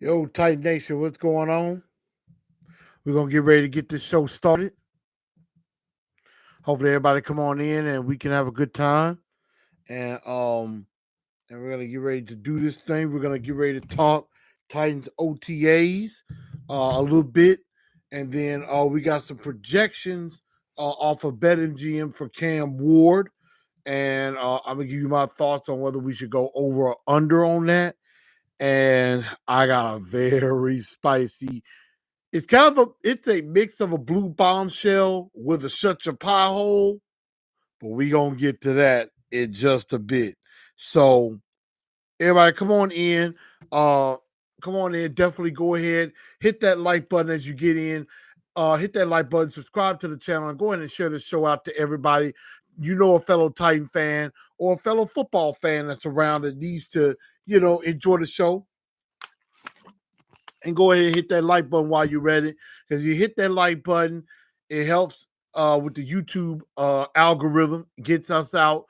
Yo, Titan Nation, what's going on? We're gonna get ready to get this show started. Hopefully, everybody come on in and we can have a good time. And we're gonna get ready to do this thing. We're gonna get ready to talk Titans OTAs a little bit, and then we got some projections off of BetMGM for Cam Ward, and I'm gonna give you my thoughts on whether we should go over or under on that. And I got a very spicy. It's kind of it's a mix of a blue bombshell with a shut your pie hole, but we gonna get to that in just a bit. So everybody, come on in. Uh, come on in. Definitely go ahead, hit that like button as you get in. Hit that like button, subscribe to the channel, and go ahead and share the show out to everybody. You know, a fellow Titan fan or a fellow football fan that's around that needs to, enjoy the show, and go ahead and hit that like button while you're ready. Because you hit that like button, it helps with the YouTube algorithm, gets us out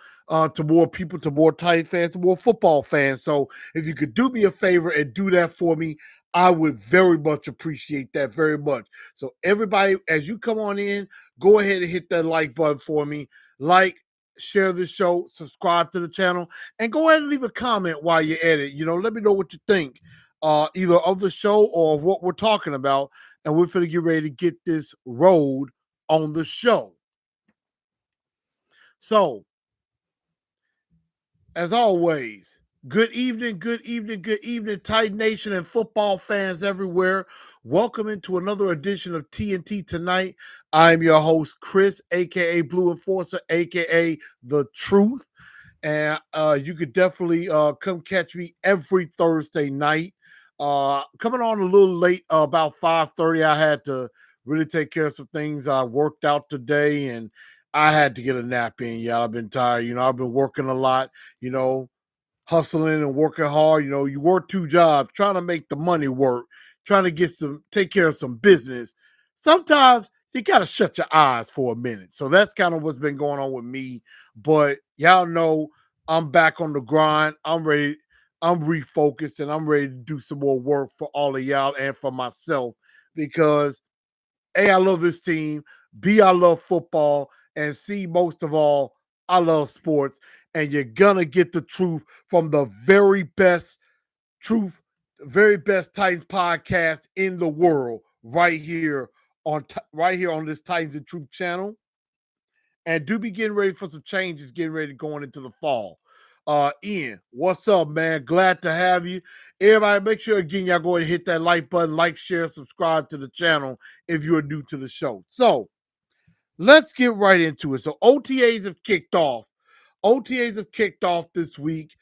to more people, to more Titan fans, to more football fans. So if you could do me a favor and do that for me, I would very much appreciate that very much. So everybody, as you come on in, go ahead and hit that like button for me. Like, share the show, subscribe to the channel, and go ahead and leave a comment while you're at it. Let me know what you think either of the show or of what we're talking about, and we're going to get ready to get this road on the show. So, as always, good evening, good evening, good evening, Titan Nation and football fans everywhere. Welcome into another edition of TNT Tonight. I'm your host, Chris, aka Blue Enforcer, aka The Truth. And you could definitely come catch me every Thursday night. Coming on a little late, about 5:30. I had to really take care of some things. I worked out today, and I had to get a nap in. Yeah, I've been tired. I've been working a lot. You know, hustling and working hard. You work two jobs, trying to make the money work, trying to take care of some business. Sometimes you got to shut your eyes for a minute. So that's kind of what's been going on with me. But y'all know I'm back on the grind. I'm ready. I'm refocused and I'm ready to do some more work for all of y'all and for myself because A, I love this team. B, I love football. And C, most of all, I love sports. And you're going to get the truth from the truth, very best Titans podcast in the world right here on this Titans and Truth channel. And do be getting ready for some changes, getting ready going into the fall. Ian, what's up, man? Glad to have you. Everybody, make sure again y'all go ahead and hit that like button, like, share, subscribe to the channel if you're new to the show. So let's get right into it. So OTAs have kicked off. OTAs have kicked off this week.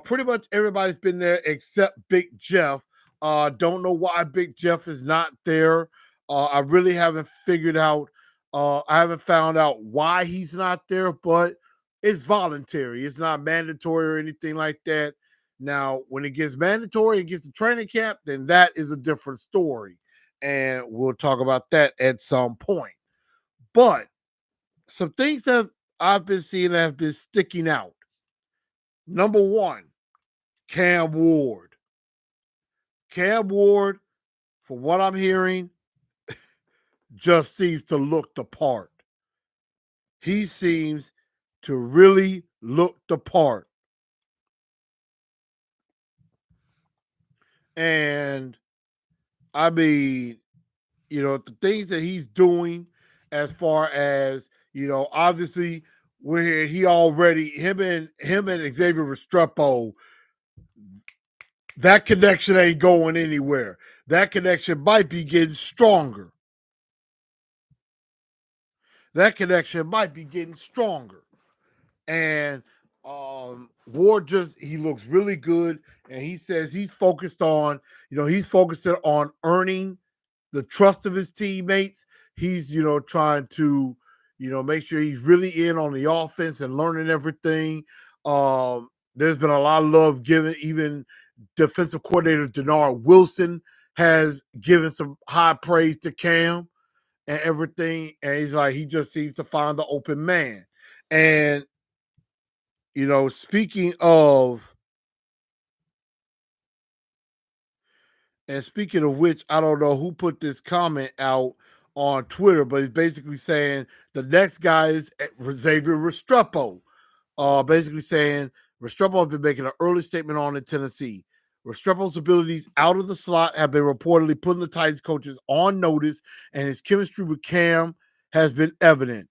Pretty much everybody's been there except Big Jeff. Don't know why Big Jeff is not there. I really haven't figured out. I haven't found out why he's not there, but it's voluntary. It's not mandatory or anything like that. Now, when it gets mandatory and gets to training camp, then that is a different story. And we'll talk about that at some point. But some things that I've been seeing that have been sticking out. Number one, Cam Ward. Cam Ward, for what I'm hearing, just seems to look the part. He seems to really look the part. And I mean, the things that he's doing as far as, obviously we're here, him and Xavier Restrepo, that connection ain't going anywhere. That connection might be getting stronger. That connection might be getting stronger. And Ward he looks really good. And he says he's focused on earning the trust of his teammates. He's, trying to, make sure he's really in on the offense and learning everything. There's been a lot of love given. Even defensive coordinator Denard Wilson has given some high praise to Cam and everything. And he's like, he just seems to find the open man. And, speaking of And speaking of which, I don't know who put this comment out on Twitter, but he's basically saying the next guy is Xavier Restrepo. Basically saying Restrepo has been making an early statement on in Tennessee. Restrepo's abilities out of the slot have been reportedly putting the Titans coaches on notice, and his chemistry with Cam has been evident.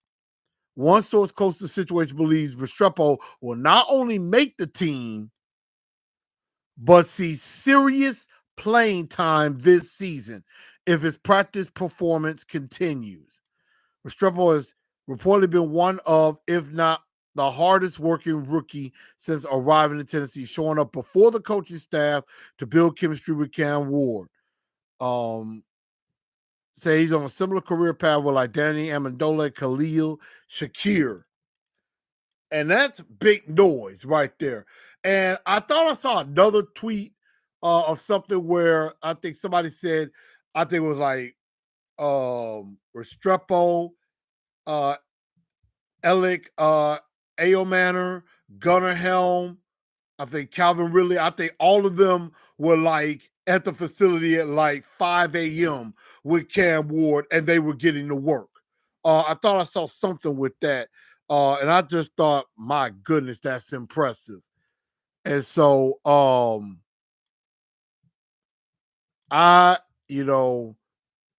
One source close to the situation believes Restrepo will not only make the team, but see serious playing time this season if his practice performance continues. Restrepo has reportedly been one of, if not the hardest working rookie since arriving in Tennessee, showing up before the coaching staff to build chemistry with Cam Ward. Say he's on a similar career path with like Danny Amendola, Khalil Shakir. And that's big noise right there. And I thought I saw another tweet of something where I think somebody said, I think it was like Restrepo, uh, Elick, Aomanor, Gunnar Helm, I think Calvin Ridley, I think all of them were like at the facility at like 5 a.m. with Cam Ward and they were getting to work. I thought I saw something with that. And I just thought, my goodness, that's impressive. And so I, you know,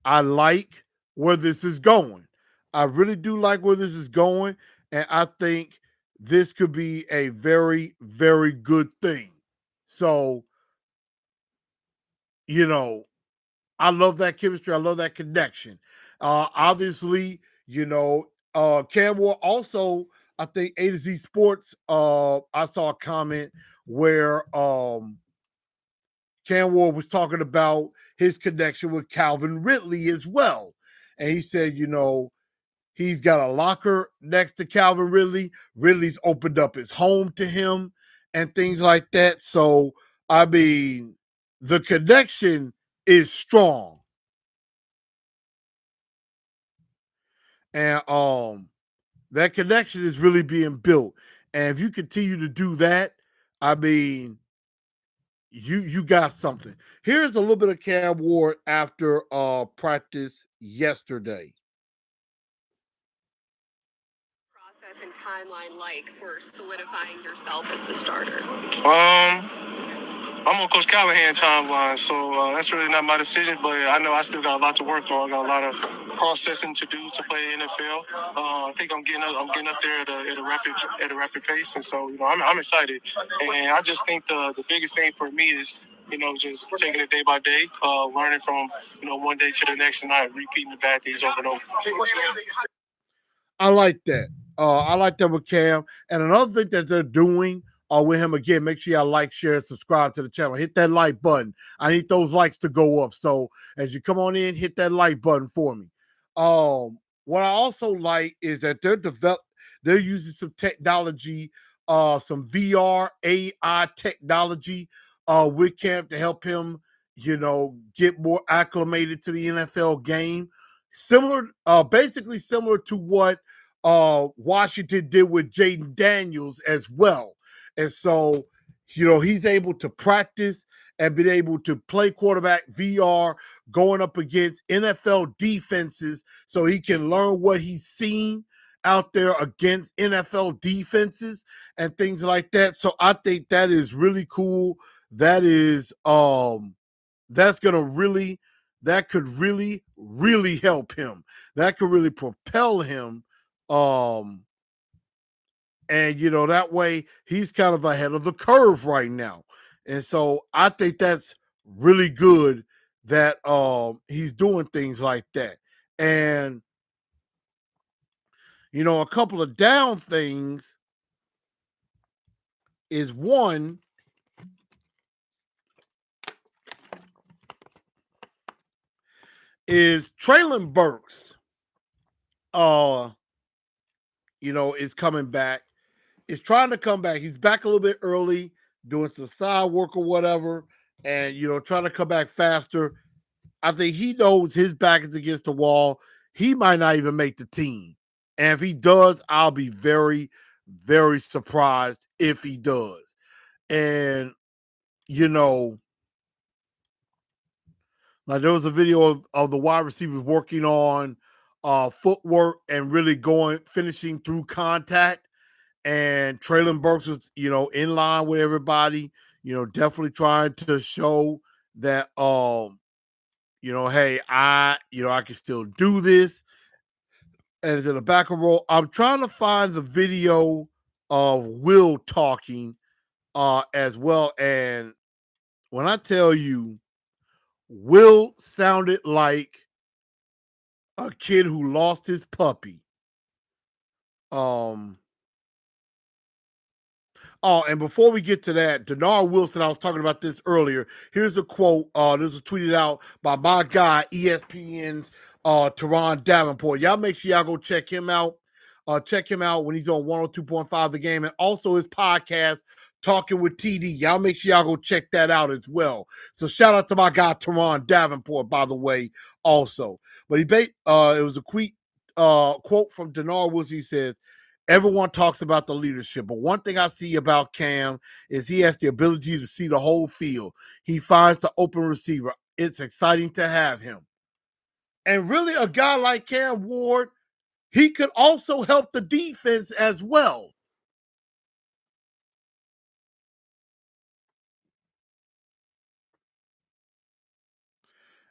I like where this is going. I really do like where this is going. And I think this could be a very, very good thing. So, you know, I love that chemistry. I love that connection. Obviously, Cam Ward also, I think A to Z Sports, I saw a comment where Cam Ward was talking about his connection with Calvin Ridley as well. And he said, he's got a locker next to Calvin Ridley. Ridley's opened up his home to him and things like that. So, I mean, the connection is strong. And that connection is really being built. And if you continue to do that, I mean, you got something. Here's a little bit of Cam Ward after practice yesterday. Process and timeline like for solidifying yourself as the starter? I'm on Coach Callahan's timeline, so that's really not my decision. But I know I still got a lot to work on. I got a lot of processing to do to play NFL. I think I'm getting up there at a rapid pace, and so I'm excited. And I just think the biggest thing for me is just taking it day by day, learning from one day to the next, and not repeating the bad things over and over. I like that. I like that with Cam. And another thing that they're doing with him again, make sure y'all like, share, subscribe to the channel. Hit that like button. I need those likes to go up. So as you come on in, hit that like button for me. What I also like is that they're using some technology, some VR AI technology with Cam to help him, get more acclimated to the NFL game. Basically similar to what Washington did with Jaden Daniels as well. And so, he's able to practice and been able to play quarterback VR going up against NFL defenses so he can learn what he's seen out there against NFL defenses and things like that. So I think that is really cool. That is that's gonna really that could really, really help him. That could really propel him. And that way he's kind of ahead of the curve right now. And so I think that's really good that he's doing things like that. And a couple of down things is one is Traylon Burks is coming back. Is trying to come back. He's back a little bit early, doing some side work or whatever, and trying to come back faster. I think he knows his back is against the wall. He might not even make the team. And if he does, I'll be very, very surprised if he does. And, Like there was a video of the wide receivers working on footwork and really finishing through contact. And Traylon Burks was, in line with everybody, definitely trying to show that, hey, I can still do this. And it's in the back of roll. I'm trying to find the video of Will talking as well. And when I tell you, Will sounded like a kid who lost his puppy. Oh, and before we get to that, Denard Wilson, I was talking about this earlier. Here's a quote. This was tweeted out by my guy, ESPN's Teron Davenport. Y'all make sure y'all go check him out. Check him out when he's on 102.5 The Game, and also his podcast, Talking with TD. Y'all make sure y'all go check that out as well. So shout out to my guy, Teron Davenport, by the way, also. But it was a quote from Denard Wilson. He says, everyone talks about the leadership, but one thing I see about Cam is he has the ability to see the whole field. He finds the open receiver. It's exciting to have him. And really, a guy like Cam Ward, he could also help the defense as well.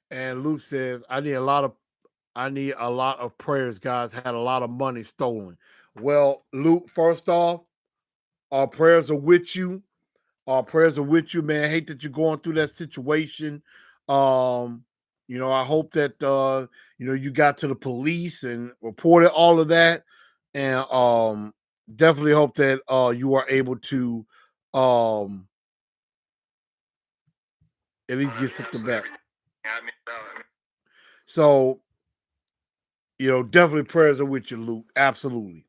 And Luke says, I need a lot of prayers, guys. Had a lot of money stolen. Well, Luke, first off, our prayers are with you. Our prayers are with you, man. I hate that you're going through that situation. I hope that you got to the police and reported all of that. And definitely hope that you are able to at least get something back. So, definitely prayers are with you, Luke. Absolutely.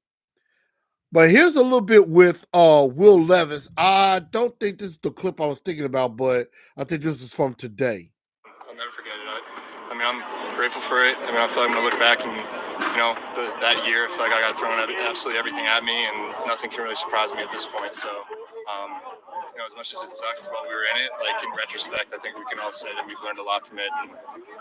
But here's a little bit with Will Levis. I don't think this is the clip I was thinking about, but I think this is from today. I'll never forget it. I'm grateful for it. I feel like I'm going to look back and, that year, I feel like I got thrown absolutely everything at me, and nothing can really surprise me at this point. So, as much as it sucked while we were in it, like in retrospect, I think we can all say that we've learned a lot from it. And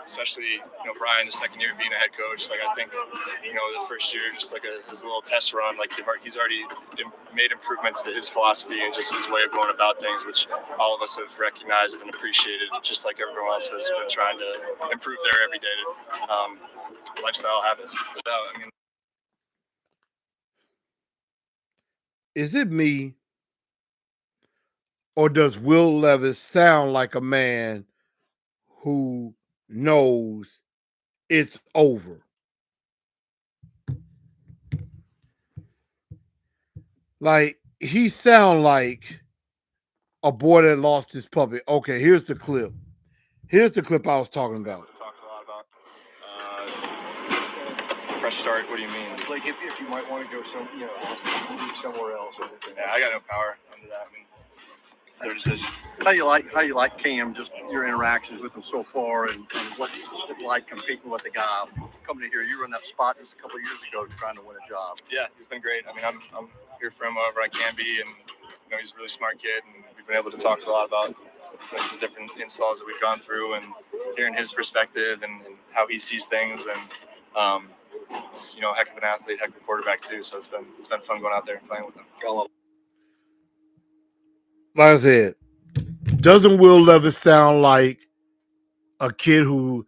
especially, Brian, the second year being a head coach, like I think, the first year, just like his little test run, like he's already made improvements to his philosophy and just his way of going about things, which all of us have recognized and appreciated, just like everyone else has been trying to improve their everyday lifestyle habits. Is it me, or does Will Levis sound like a man who knows it's over? Like, he sound like a boy that lost his puppy. Okay, here's the clip. Here's the clip I was talking about. Talked a lot about fresh start. What do you mean? Like if you might want to go move somewhere else. Yeah, I got no power under that. It's their decision. How you like Cam? Just your interactions with him so far, and what's it like competing with a guy coming in here? You were in that spot just a couple of years ago trying to win a job. Yeah, he's been great. I'm here for him wherever I can be, and he's a really smart kid, and we've been able to talk a lot about the different installs that we've gone through, and hearing his perspective and how he sees things, and he's, heck of an athlete, heck of a quarterback too. So it's been fun going out there and playing with him. Like I said, doesn't Will Levis sound like a kid who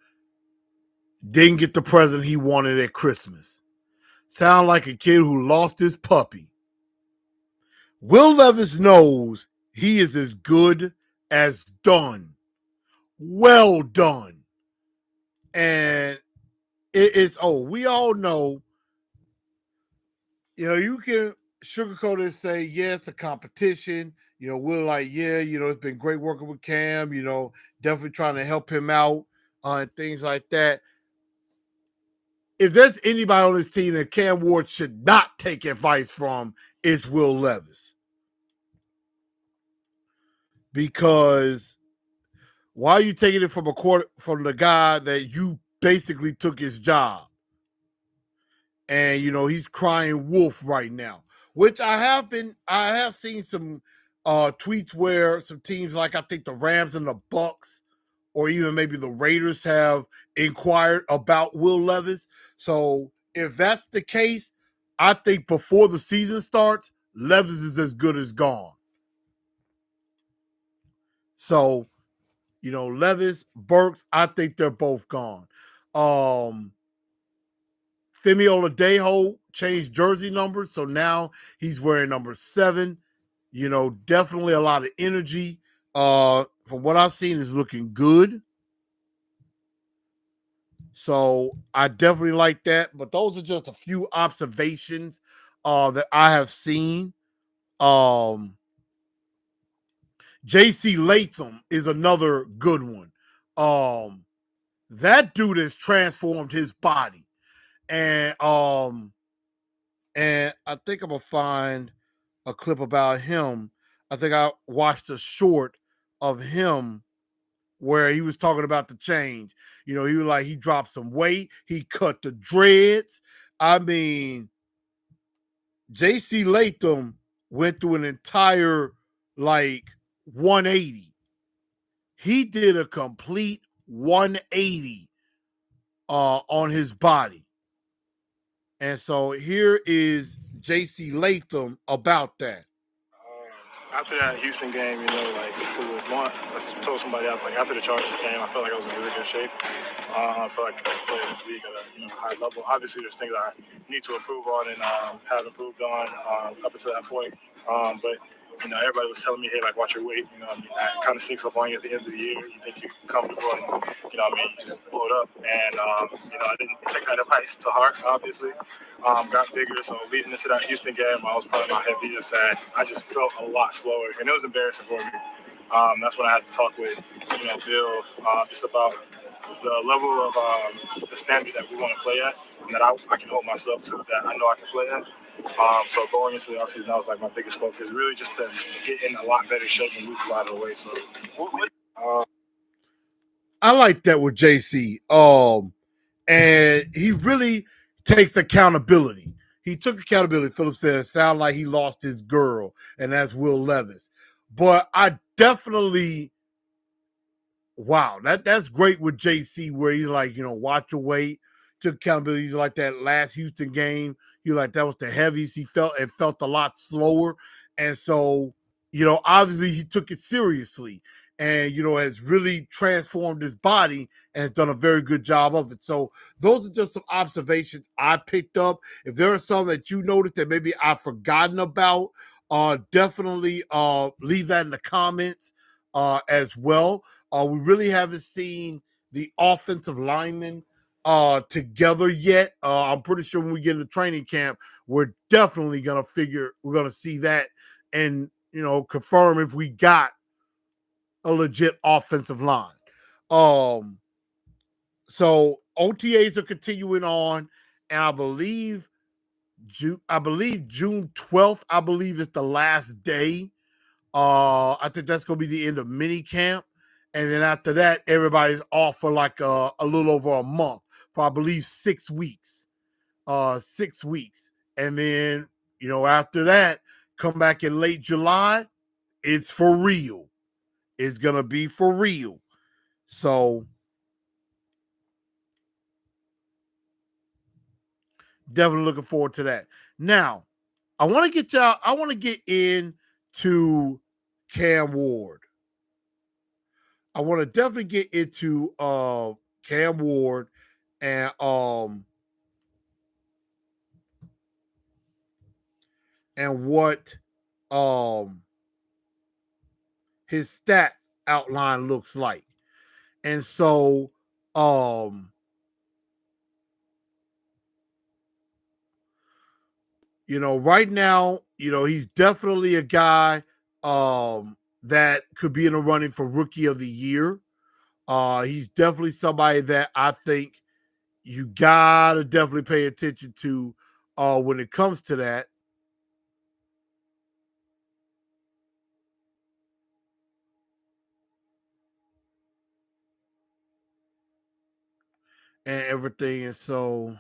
didn't get the present he wanted at Christmas? Sound like a kid who lost his puppy. Will Levis knows he is as good as done. Well done. And we all know, you can sugarcoat it and say, yeah, it's a competition. We're like, yeah, it's been great working with Cam, definitely trying to help him out and things like that. If there's anybody on this team that Cam Ward should not take advice from, it's Will Levis. Because why are you taking it from the guy that you basically took his job? And he's crying wolf right now, which I have seen some tweets where some teams, like I think the Rams and the Bucks, or even maybe the Raiders have inquired about Will Levis. So if that's the case, I think before the season starts, Levis is as good as gone. So, Levis, Burks, I think they're both gone. Femi Oladejo changed jersey numbers, so now he's wearing number 7. Definitely a lot of energy. From what I've seen, is looking good. So I definitely like that. But those are just a few observations that I have seen. JC Latham is another good one. That dude has transformed his body. And I think I'm gonna find a clip about him. I think I watched a short of him where he was talking about the change. He was like, he dropped some weight, he cut the dreads. I mean, JC Latham went through an entire 180. He did a complete 180 on his body. And so here is JC Latham about that. After that Houston game, I told somebody else, after the Chargers game, I felt like I was in really good shape. I feel like I can play this league at a high level. Obviously, there's things I need to improve on and have improved on up until that point. But everybody was telling me, hey, watch your weight. That kind of sneaks up on you at the end of the year. You think you're comfortable, and you just blow it up. And I didn't take that advice to heart. Obviously, got bigger. So leading into that Houston game, I was probably my heaviest. And I just felt a lot slower, and it was embarrassing for me. That's when I had to talk with Bill just about the level of the standard that we want to play at, and that I can hold myself to, that I know I can play at. So going into the offseason, that was my biggest focus, really just to get in a lot better shape and lose a lot of weight. So I like that with JC. And he really takes accountability. He took accountability. Philip said it sounded like he lost his girl, and that's Will Levis. But I definitely, wow, that's great with JC, where he's like, watch your weight, took accountability. He's like that last Houston game. He like that was the heaviest. It felt a lot slower. And so, obviously he took it seriously and, has really transformed his body and has done a very good job of it. So those are just some observations I picked up. If there are some that you noticed that maybe I've forgotten about, definitely leave that in the comments as well. We really haven't seen the offensive linemen together yet. I'm pretty sure when we get into training camp, we're definitely gonna see that and confirm if we got a legit offensive line. So OTAs are continuing on, and I believe June 12th, I believe, is the last day. I think that's gonna be the end of mini camp. And then after that, everybody's off for a little over a month, for I believe 6 weeks. 6 weeks. And then, after that, come back in late July, it's for real. It's gonna be for real. So definitely looking forward to that. Now, I want to get into Cam Ward. I want to definitely get into Cam Ward and what his stat outline looks like. And so right now, he's definitely a guy that could be in the running for rookie of the year. He's definitely somebody that I think you gotta definitely pay attention to when it comes to that. And everything. And so,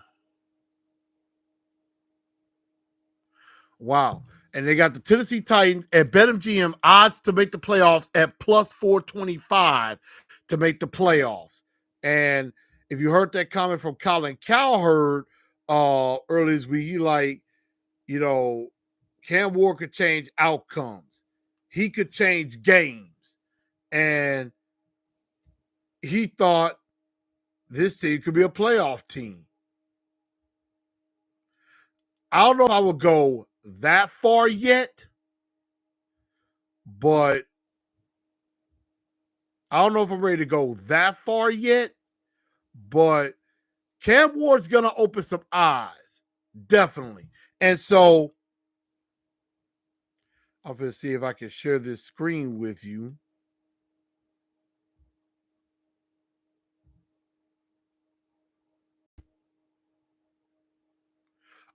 wow. And they got the Tennessee Titans at BetMGM odds to make the playoffs at plus 425 to make the playoffs. And if you heard that comment from Colin Cowherd earlier this week, he like, Cam Ward could change outcomes. He could change games. And he thought this team could be a playoff team. I don't know if I would go that far yet, but I don't know if I'm ready to go that far yet, but Cam Ward's going to open some eyes, definitely. And so I'm going to see if I can share this screen with you.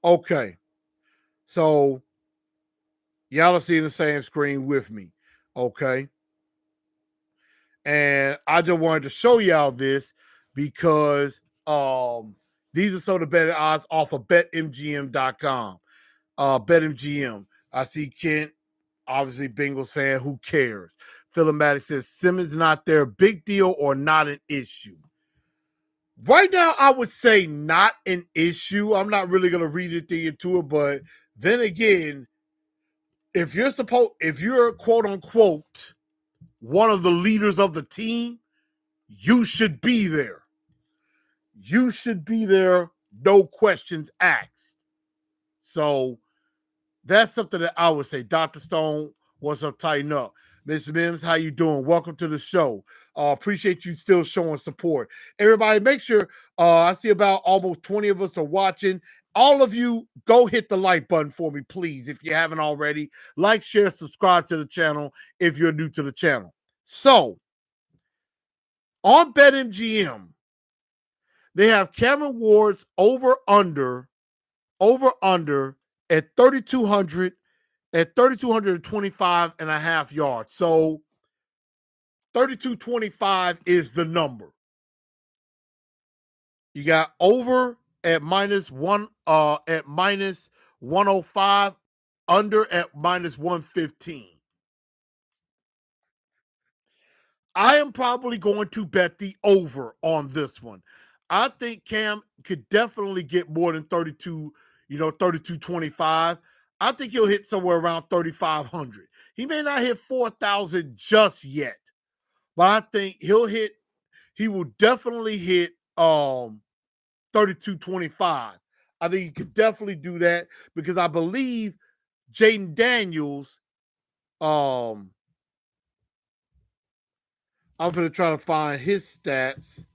Okay. So y'all are seeing the same screen with me. Okay. And I just wanted to show y'all this because these are some of the better odds off of betmgm.com. BetMGM. I see Kent, obviously Bengals fan. Who cares? Philomatic says Simmons not there. Big deal or not an issue? Right now, I would say not an issue. I'm not really going to read anything into it, but then again, if you're quote unquote one of the leaders of the team, you should be there. You should be there, no questions asked. So that's something that I would say. Dr. Stone, what's up? Tighten up. Mr. Mims, how you doing? Welcome to the show. Appreciate you still showing support. Everybody, make sure, I see about almost 20 of us are watching. All of you, go hit the like button for me, please, if you haven't already. Like, share, subscribe to the channel if you're new to the channel. So, on BetMGM, they have Cameron Ward's over-under at 3,200 at 3,225 and a half yards. So 3,225 is the number. You got over at minus 105, under at minus 115. I am probably going to bet the over on this one. I think Cam could definitely get more than 3,225. I think he'll hit somewhere around 3,500. He may not hit 4,000 just yet, but I think he will definitely hit 3,225. I think he could definitely do that because I believe Jaden Daniels, I'm going to try to find his stats.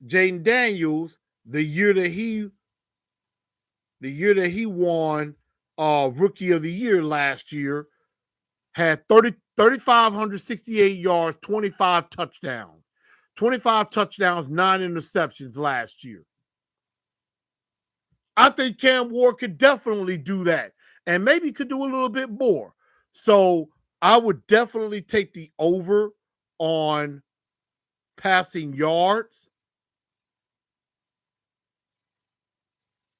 Jaden Daniels, the year that he won Rookie of the Year last year, had 3,568 yards, 25 touchdowns. 25 touchdowns, 9 interceptions last year. I think Cam Ward could definitely do that and maybe could do a little bit more. So I would definitely take the over on passing yards.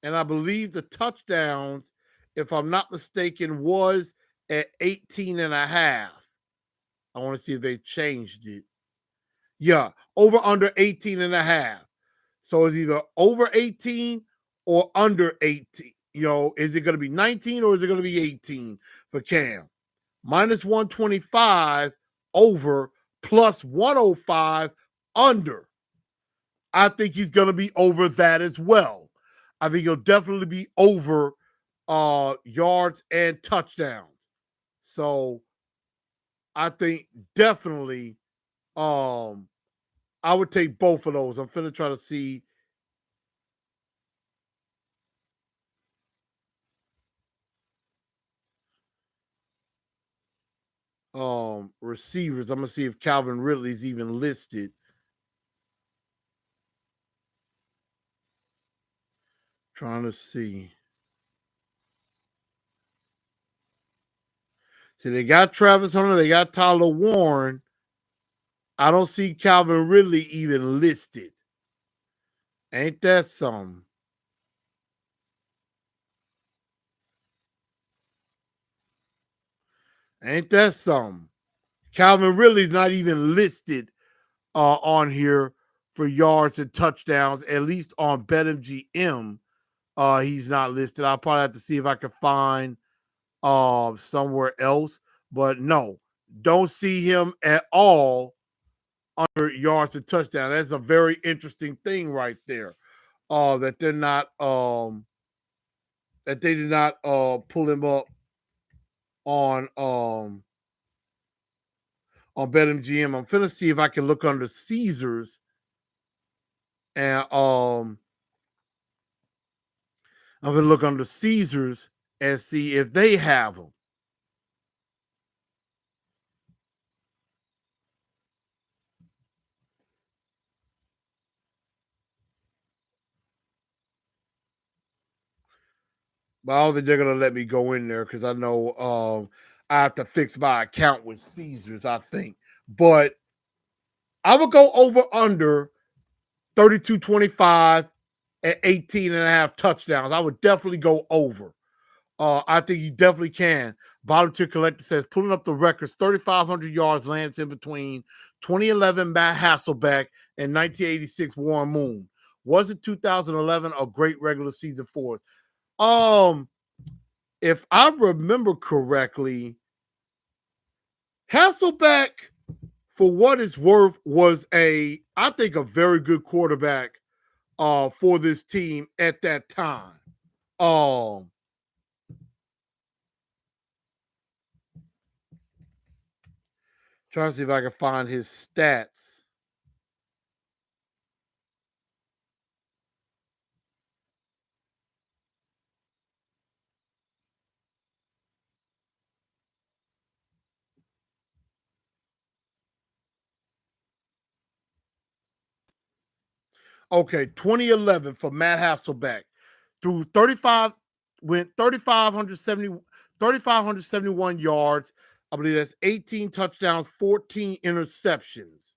And I believe the touchdowns, if I'm not mistaken, was at 18 and a half. I want to see if they changed it. Yeah, over under 18 and a half. So it's either over 18 or under 18. Is it going to be 19 or is it going to be 18 for Cam? Minus 125 over, plus 105 under. I think he's going to be over that as well. I think he'll definitely be over yards and touchdowns. So I think definitely I would take both of those. I'm finna try to see. Receivers. I'm gonna see if Calvin Ridley's even listed. Trying to see. See, they got Travis Hunter, they got Tyler Warren. I don't see Calvin Ridley even listed. Ain't that something? Ain't that something? Calvin Ridley's not even listed on here for yards and touchdowns, at least on BetMGM. He's not listed. I'll probably have to see if I can find somewhere else. But no, don't see him at all under yards and touchdown. That's a very interesting thing right there. That they're not that they did not pull him up on BetMGM. I'm finna see if I can look under Caesars and I'm gonna look under Caesars and see if they have them. But I don't think they're gonna let me go in there because I know I have to fix my account with Caesars, I think. But I would go over under 32.25 at 18 and a half touchdowns. I would definitely go over. I think you definitely can. Bottom tier collector says pulling up the records, 3,500 yards lands in between 2011 Matt Hasselbeck and 1986 Warren Moon. Wasn't 2011 a great regular season for us? If I remember correctly, Hasselbeck, for what it's worth, was I think a very good quarterback for this team at that time. Um Trying to see if I can find his stats. Okay, 2011 for Matt Hasselbeck. Through 35, went 3,571 yards. I believe that's 18 touchdowns, 14 interceptions.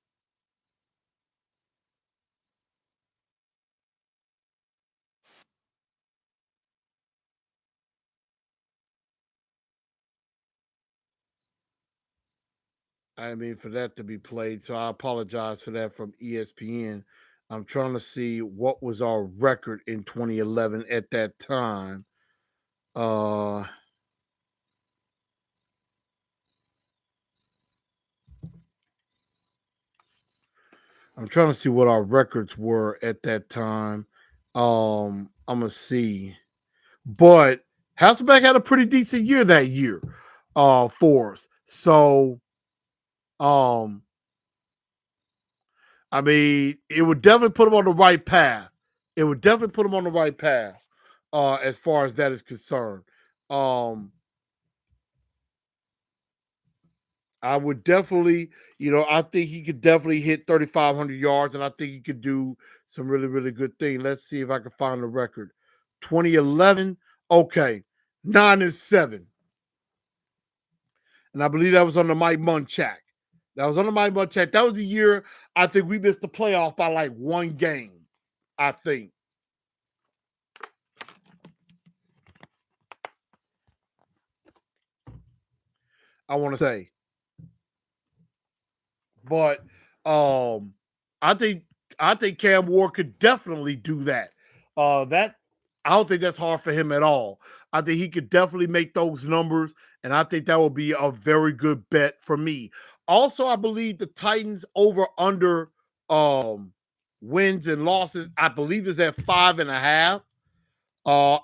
I mean, for that to be played. So I apologize for that from ESPN. I'm trying to see what was our record in 2011 at that time. Uh, I'm trying to see what our records were at that time. I'm gonna see, but Hasselbeck had a pretty decent year that year, for us. So, um, I mean, it would definitely put him on the right path. It would definitely put him on the right path, as far as that is concerned. Um, I would definitely, I think he could definitely hit 3,500 yards, and I think he could do some really, really good things. Let's see if I can find the record. 2011, okay, 9-7, and I believe that was under Mike Munchak. That was under Mike Munchak. That was the year I think we missed the playoff by like one game. I think. I want to say. But um, I think I think Cam Ward could definitely do that. That I don't think that's hard for him at all. I think he could definitely make those numbers, and I think that would be a very good bet for me. Also, I believe the Titans over under um wins and losses, I believe is at 5.5.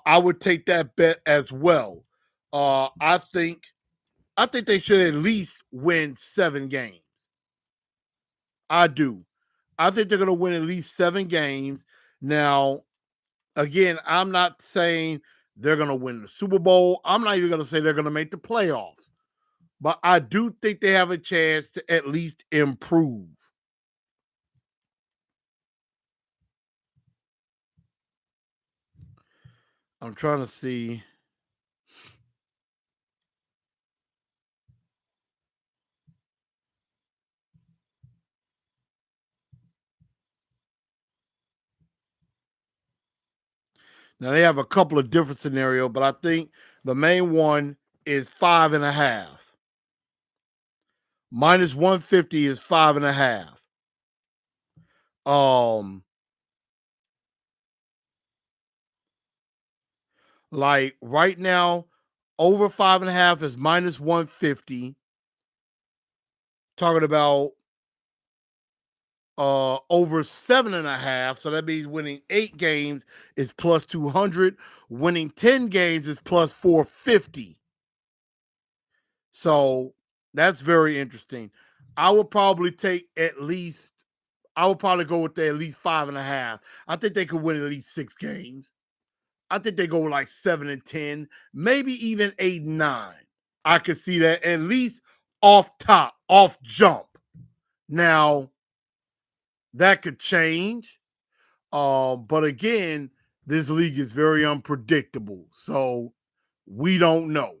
I would take that bet as well. I think they should at least win 7 games. I do. I think they're going to win at least 7 games. Now, again, I'm not saying they're going to win the Super Bowl. I'm not even going to say they're going to make the playoffs. But I do think they have a chance to at least improve. I'm trying to see. Now, they have a couple of different scenarios, but I think the main one is 5.5. Minus 150 is 5.5. Like right now, over 5.5 is minus 150. Talking about over 7.5. So that means winning 8 games is plus 200. Winning 10 games is plus 450. So that's very interesting. I would probably take at least, I would probably go with at least 5.5. I think they could win at least 6 games. I think they go like 7-10, maybe even 8-9. I could see that at least off top, off jump. Now, that could change. But again, this league is very unpredictable. So we don't know.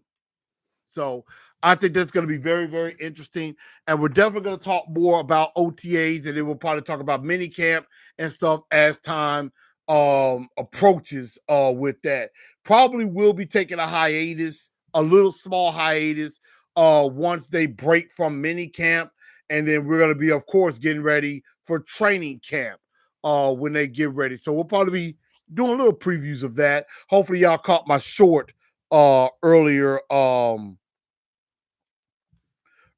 So I think that's going to be very, very interesting. And we're definitely going to talk more about OTAs, and then we'll probably talk about minicamp and stuff as time approaches with that. Probably will be taking a hiatus, a little small hiatus, once they break from minicamp. And then we're going to be, of course, getting ready for training camp when they get ready. So we'll probably be doing little previews of that. Hopefully y'all caught my short earlier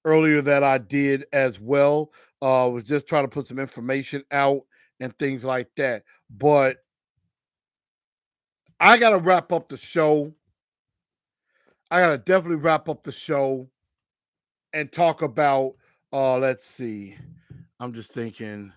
that I did as well. Was just trying to put some information out and things like that. But I gotta wrap up the show. I gotta definitely wrap up the show and talk about let's see. I'm just thinking.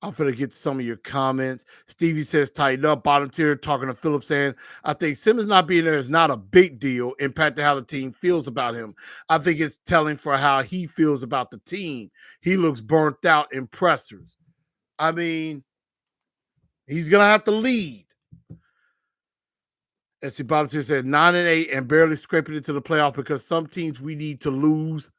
I'm going to get some of your comments. Stevie says, tighten up. Bottom tier talking to Philip saying, I think Simmons not being there is not a big deal, impacting how the team feels about him. I think it's telling for how he feels about the team. He looks burnt out in pressers. I mean, he's going to have to lead. As the bottom tier said, 9-8 and barely scraping into the playoff because some teams we need to lose.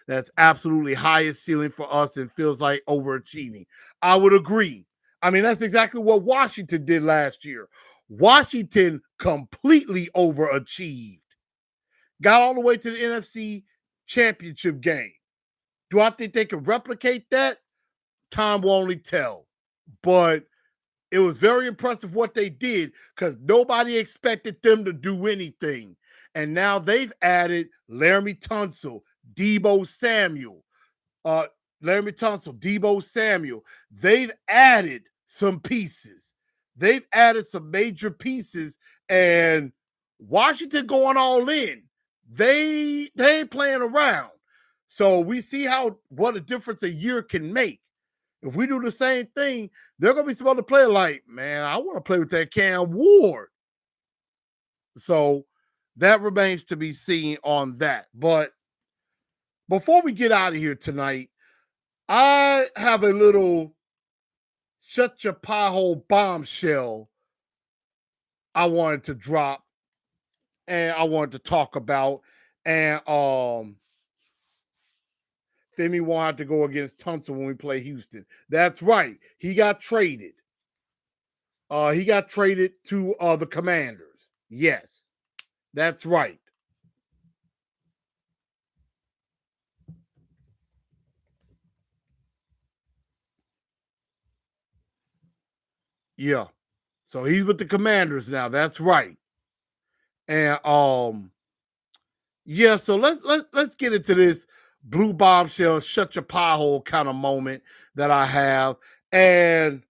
That's absolutely highest ceiling for us and feels like overachieving. I would agree. I mean, that's exactly what Washington did last year. Washington completely overachieved. Got all the way to the NFC Championship game. Do I think they can replicate that? Time will only tell. But it was very impressive what they did because nobody expected them to do anything. And now they've added Laramie Tunsil, Debo Samuel. Debo Samuel. They've added some pieces. They've added some major pieces. And Washington going all in. They ain't playing around. So we see what a difference a year can make. If we do the same thing, they're going to be some other player like, man, I want to play with that Cam Ward. So that remains to be seen on that. But before we get out of here tonight, I have a little shut your Piehole bombshell I wanted to drop and I wanted to talk about. And Femi won't have to go against Tunsil when we play Houston. That's right. He got traded. He got traded to the Commanders. Yes, that's right. Yeah. So he's with the Commanders now. That's right. And yeah, so let's get into this blue bombshell, shut your pie hole kind of moment that I have. And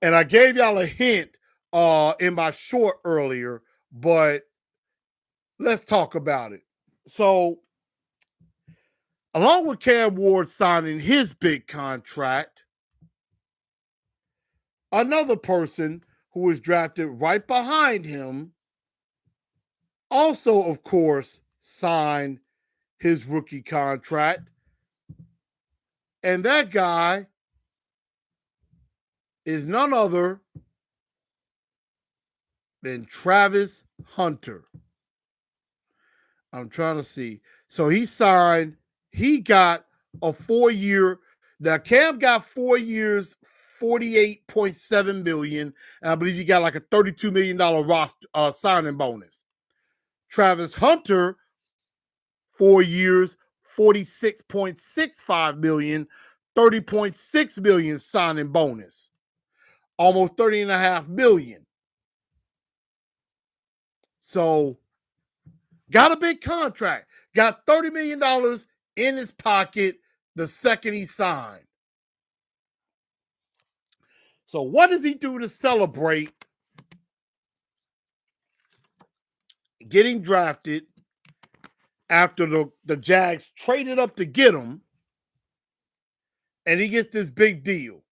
I gave y'all a hint in my short earlier, but let's talk about it. So along with Cam Ward signing his big contract, another person who was drafted right behind him also, of course, signed his rookie contract. And that guy is none other than Travis Hunter. I'm trying to see. So he got a 4-year. Now Cam got 4 years, $48.7 million. And I believe he got like a $32 million roster signing bonus. Travis Hunter, 4 years, 46.65 million, 30.6 million signing bonus, almost 30.5 million. So got a big contract, got $30 million in his pocket the second he signed. So what does he do to celebrate getting drafted after the Jags traded up to get him, and he gets this big deal?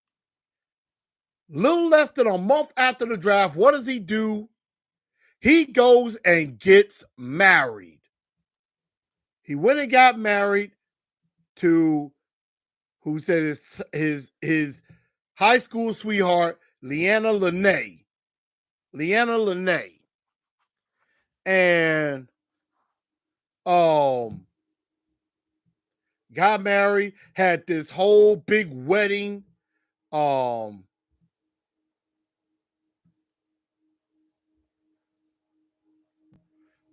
Little less than a month after the draft, what does he do? He goes and gets married. He went and got married to who said his high school sweetheart, Leanna Lene. Leanna Lene. And got married, had this whole big wedding. I'm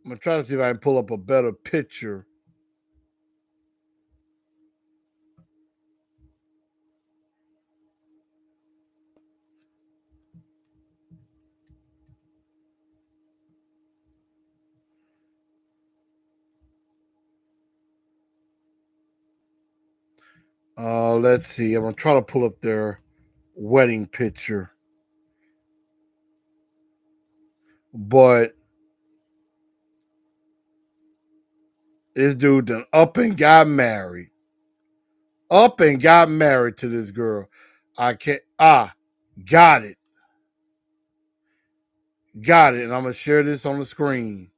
gonna try to see if I can pull up a better picture. Let's see. I'm gonna try to pull up their wedding picture. But this dude done up and got married. Up and got married to this girl. I can't. Got it. Got it. And I'm gonna share this on the screen.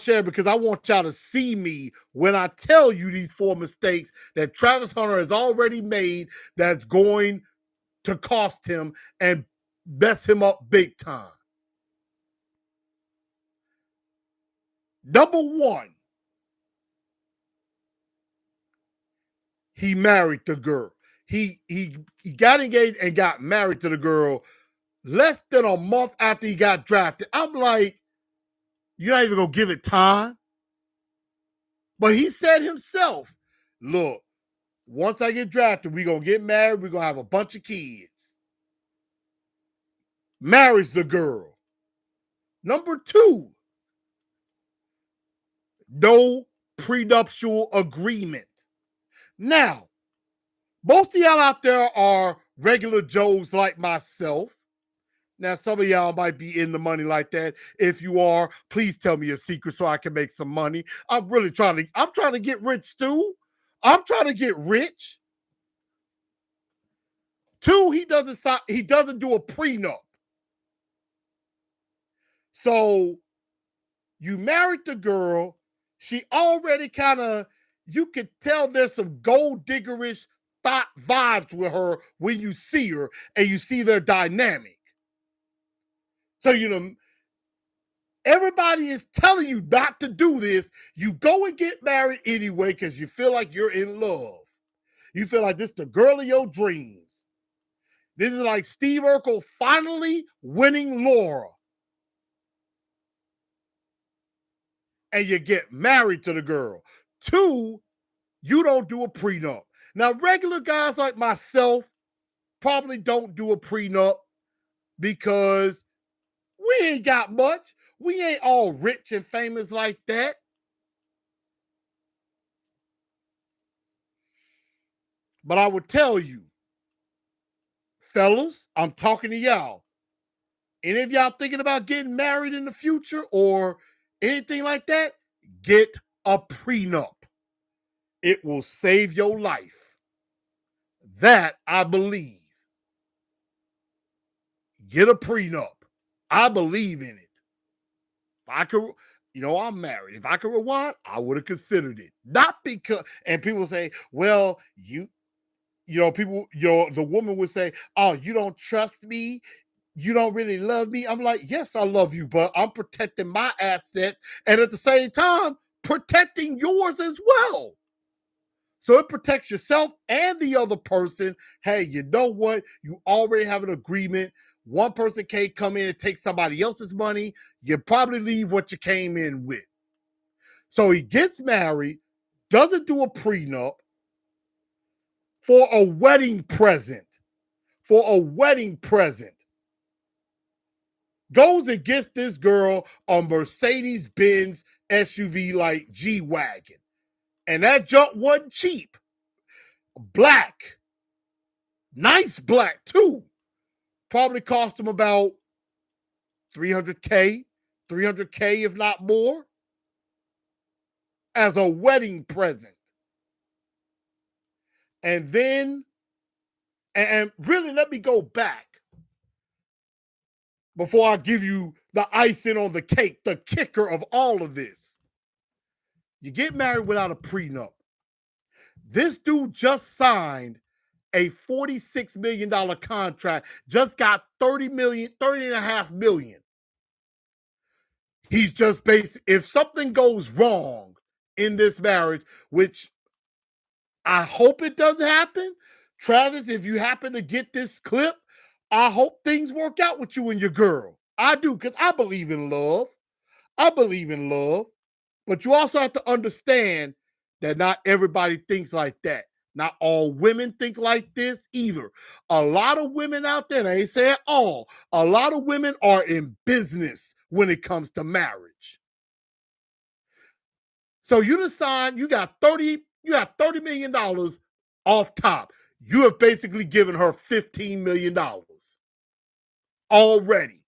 share because I want y'all to see me when I tell you these 4 mistakes that Travis Hunter has already made that's going to cost him and mess him up big time. Number 1, he married the girl. He got engaged and got married to the girl less than a month after he got drafted. I'm like, you're not even gonna give it time. But he said himself, look, once I get drafted, we're gonna get married, we're gonna have a bunch of kids. Marries the girl. Number 2, no prenuptial agreement. Now, most of y'all out there are regular Joes like myself. Now, some of y'all might be in the money like that. If you are, please tell me your secret so I can make some money. I'm trying to get rich too. I'm trying to get rich. 2, he doesn't do a prenup. So you married the girl. She already you could tell there's some gold diggerish thought vibes with her when you see her and you see their dynamic. So, everybody is telling you not to do this. You go and get married anyway because you feel like you're in love. You feel like this is the girl of your dreams. This is like Steve Urkel finally winning Laura. And you get married to the girl. 2, you don't do a prenup. Now, regular guys like myself probably don't do a prenup because we ain't got much. We ain't all rich and famous like that. But I would tell you, fellas, I'm talking to y'all. Any of y'all thinking about getting married in the future or anything like that, get a prenup. It will save your life. That I believe. Get a prenup. I believe in it. If I could, I'm married. If I could rewind, I would have considered it. Not because, and people say, well, the woman would say, oh, you don't trust me. You don't really love me. I'm like, yes, I love you, but I'm protecting my assets and at the same time, protecting yours as well. So it protects yourself and the other person. Hey, you know what? You already have an agreement. One person can't come in and take somebody else's money. You probably leave what you came in with. So he gets married, doesn't do a prenup for a wedding present. For a wedding present. Goes and gets this girl a Mercedes-Benz SUV like G-Wagon. And that junk wasn't cheap. Black. Nice black, too. Probably cost him about $300K if not more, as a wedding present. And then, and really, let me go back before I give you the icing on the cake, the kicker of all of this. You get married without a prenup. This dude just signed a $46 million contract, just got $30.5 million. He's just if something goes wrong in this marriage, which I hope it doesn't happen. Travis, if you happen to get this clip, I hope things work out with you and your girl. I do, because I believe in love. I believe in love. But you also have to understand that not everybody thinks like that. Not all women think like this either. A lot of women out there, and I ain't saying all, a lot of women are in business when it comes to marriage. So you decide you got $30 million off top. You have basically given her $15 million already.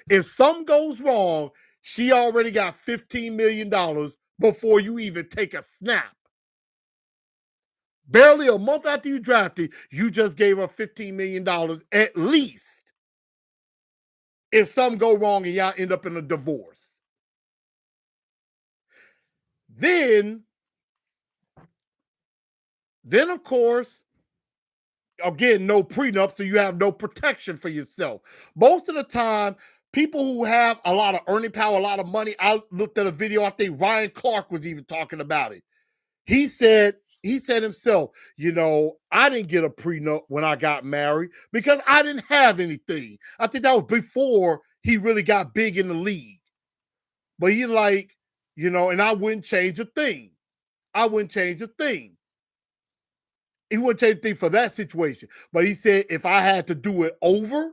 If something goes wrong, she already got $15 million before you even take a snap. Barely a month after you drafted, you just gave her $15 million at least. If something go wrong and y'all end up in a divorce. Then of course, again, no prenup, so you have no protection for yourself. Most of the time, people who have a lot of earning power, a lot of money, I looked at a video, I think Ryan Clark was even talking about it. He said himself, I didn't get a prenup when I got married because I didn't have anything. I think that was before he really got big in the league. But he and I wouldn't change a thing. I wouldn't change a thing. He wouldn't change a thing for that situation. But he said if I had to do it over,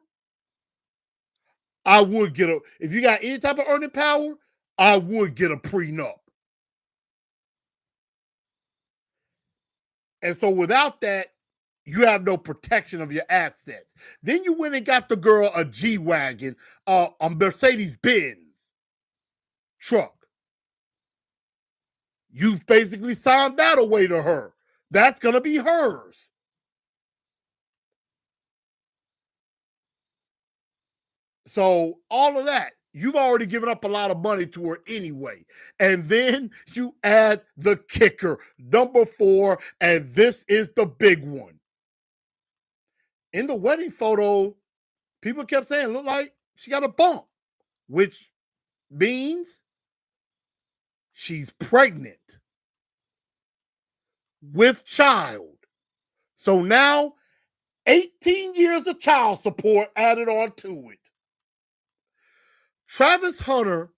I would get if you got any type of earning power, I would get a prenup. And so without that, you have no protection of your assets. Then you went and got the girl a G-Wagon, a Mercedes-Benz truck. You basically signed that away to her. That's going to be hers. So all of that, you've already given up a lot of money to her anyway. And then you add the kicker, number 4, and this is the big one. In the wedding photo, people kept saying, look like she got a bump, which means she's pregnant with child. So now 18 years of child support added on to it. Travis Hunter,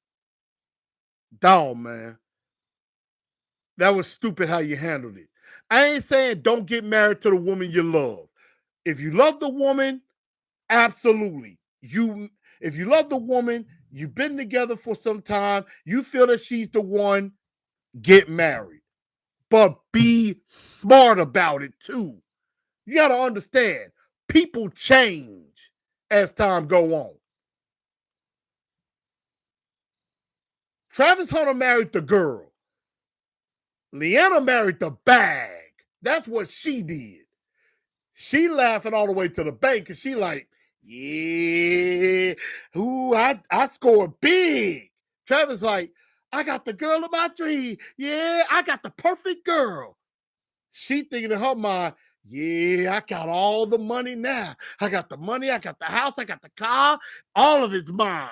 dog, man, that was stupid how you handled it. I ain't saying don't get married to the woman you love. If you love the woman, absolutely. If you love the woman, you've been together for some time, you feel that she's the one, get married. But be smart about it too. You got to understand, people change as time go on. Travis Hunter married the girl. Leanna married the bag. That's what she did. She laughing all the way to the bank because she like, yeah, ooh, I scored big. Travis like, I got the girl of my dream. Yeah, I got the perfect girl. She thinking in her mind, yeah, I got all the money now. I got the money, I got the house, I got the car. All of it's mine.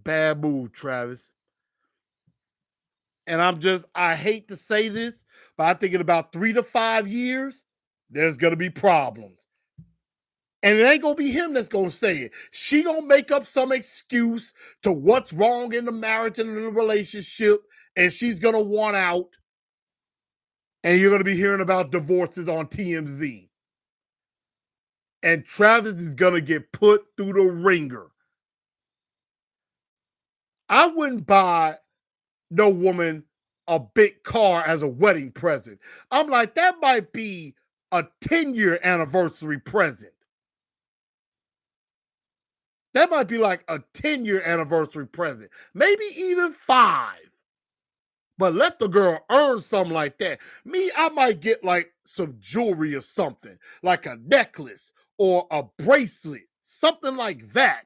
Bad move, Travis. And I hate to say this, but I think in about 3 to 5 years, there's going to be problems. And it ain't going to be him that's going to say it. She going to make up some excuse to what's wrong in the marriage and in the relationship, and she's going to want out. And you're going to be hearing about divorces on TMZ. And Travis is going to get put through the ringer. I wouldn't buy no woman a big car as a wedding present. I'm like, that might be a 10-year anniversary present. That might be like a 10-year anniversary present. Maybe even 5. But let the girl earn something like that. Me, I might get like some jewelry or something, like a necklace or a bracelet, something like that,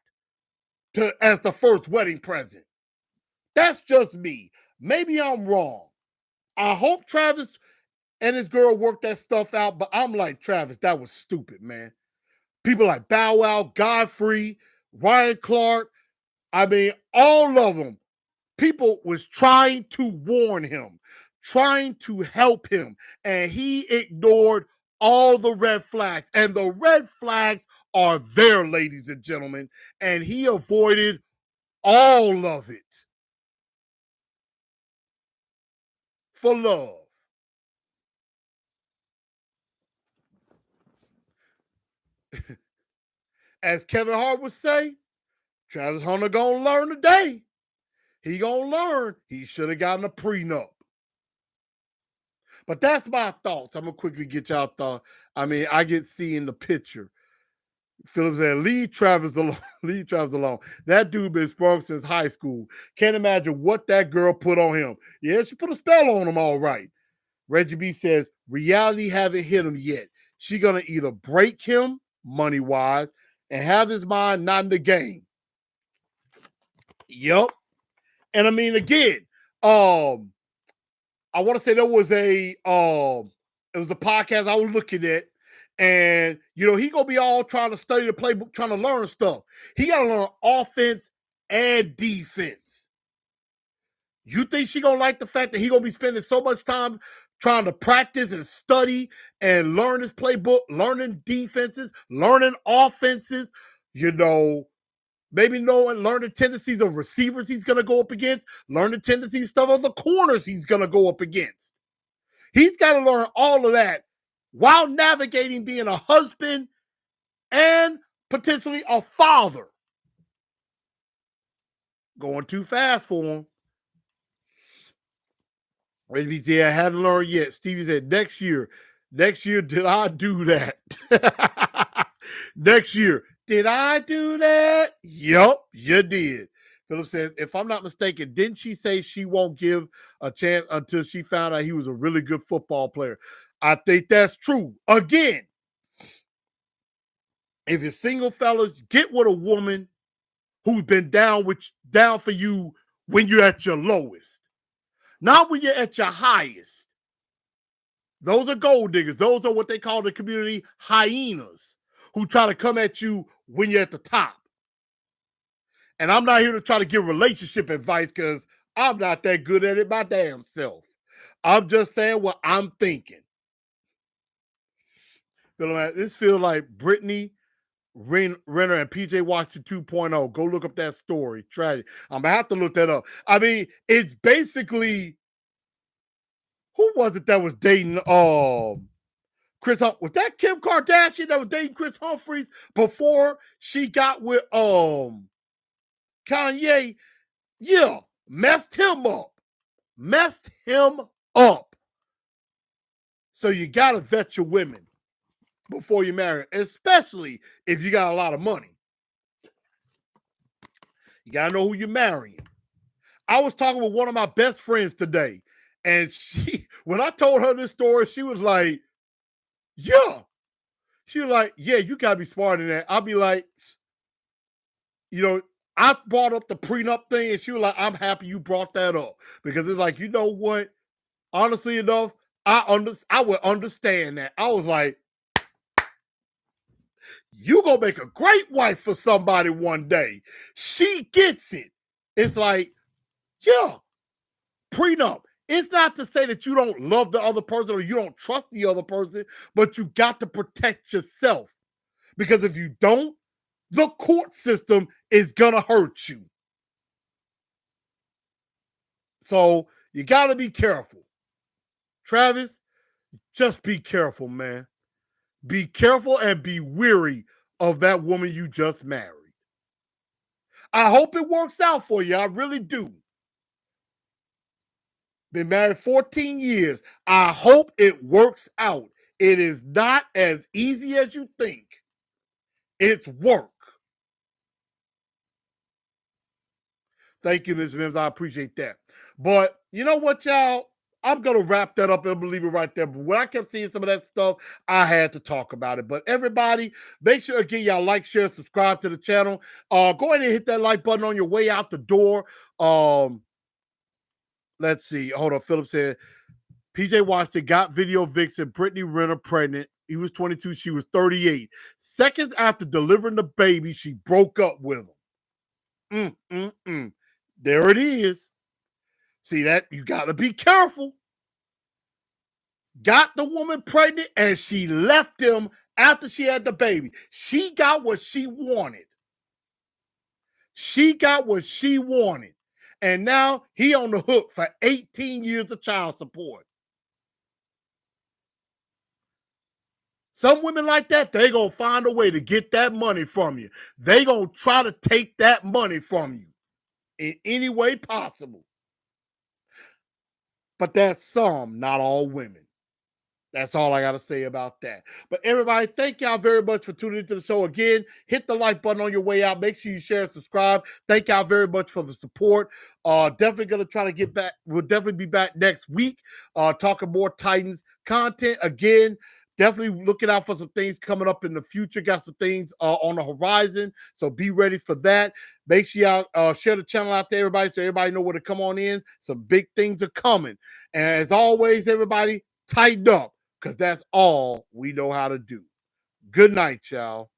as the first wedding present. That's just me. Maybe I'm wrong. I hope Travis and his girl worked that stuff out, but I'm like, Travis, that was stupid, man. People like Bow Wow, Godfrey, Ryan Clark, I mean, all of them. People was trying to warn him, trying to help him, and he ignored all the red flags. And the red flags are there, ladies and gentlemen, and he avoided all of it for love. As Kevin Hart would say, Travis Hunter gonna learn today. He gonna learn he should have gotten a prenup. But that's my thoughts. I'm gonna quickly get y'all thoughts. I mean, I get seeing the picture. Phillips said, leave Travis alone. Leave Travis alone. That dude been sprung since high school. Can't imagine what that girl put on him. Yeah, she put a spell on him, all right. Reggie B says, reality haven't hit him yet. She gonna either break him money-wise and have his mind not in the game. Yep. And I mean, again, I want to say there was it was a podcast I was looking at, and he gonna be all trying to study the playbook, trying to learn stuff. He gotta learn offense and defense. You think she gonna like the fact that he gonna be spending so much time trying to practice and study and learn his playbook, learning defenses, learning offenses, maybe learn the tendencies of receivers he's gonna go up against, learn the tendencies stuff of the corners he's gonna go up against. He's got to learn all of that while navigating being a husband and potentially a father. Going too fast for him. Maybe he said, I hadn't learned yet. Stevie said, next year, did I do that? Next year, did I do that? Yup, you did. Philip says, if I'm not mistaken, didn't she say she won't give a chance until she found out he was a really good football player? I think that's true. Again, if you're single, fellas, get with a woman who's been down for you when you're at your lowest, not when you're at your highest. Those are gold diggers. Those are what they call the community hyenas, who try to come at you when you're at the top. And I'm not here to try to give relationship advice because I'm not that good at it my damn self. I'm just saying what I'm thinking. This feels like Brittany Renner and PJ Washington 2.0. Go look up that story. Tragic. I'm going to have to look that up. I mean, it's basically, who was it that was dating Chris Humphries? Was that Kim Kardashian that was dating Chris Humphries before she got with Kanye? Yeah, messed him up. So you got to vet your women before you marry, especially if you got a lot of money. You got to know who you're marrying. I was talking with one of my best friends today, and when I told her this story, she was like, yeah. She was like, yeah, you got to be smart in that. I'll be like, I brought up the prenup thing, and she was like, I'm happy you brought that up. Because it's like, you know what? Honestly enough, I would understand that. I was like, you gonna make a great wife for somebody one day. She gets it. It's like, yeah, prenup. It's not to say that you don't love the other person or you don't trust the other person, but you got to protect yourself. Because if you don't, the court system is gonna hurt you. So you got to be careful. Travis, just be careful, man. Be careful and be weary of that woman you just married. I hope it works out for you. I really do. Been married 14 years. I hope it works out. It is not as easy as you think. It's work. Thank you, Ms. Mims. I appreciate that. But you know what, y'all? I'm going to wrap that up and leave it right there. But when I kept seeing some of that stuff, I had to talk about it. But everybody, make sure, again, y'all like, share, subscribe to the channel. Go ahead and hit that like button on your way out the door. Let's see. Hold on. Philip said, PJ Washington got video vixen Brittany Renner pregnant. He was 22. She was 38. Seconds after delivering the baby, she broke up with him. There it is. See that? You got to be careful. Got the woman pregnant and she left him after she had the baby. She got what she wanted. And now he on the hook for 18 years of child support. Some women like that, they going to find a way to get that money from you. They going to try to take that money from you in any way possible. But that's some, not all women. That's all I got to say about that. But everybody, thank y'all very much for tuning into the show. Again, hit the like button on your way out. Make sure you share and subscribe. Thank y'all very much for the support. Definitely going to try to get back. We'll definitely be back next week talking more Titans content. Again, definitely looking out for some things coming up in the future. Got some things on the horizon, so be ready for that. Make sure y'all share the channel out to everybody so everybody know where to come on in. Some big things are coming. And as always, everybody, tighten up, because that's all we know how to do. Good night, y'all.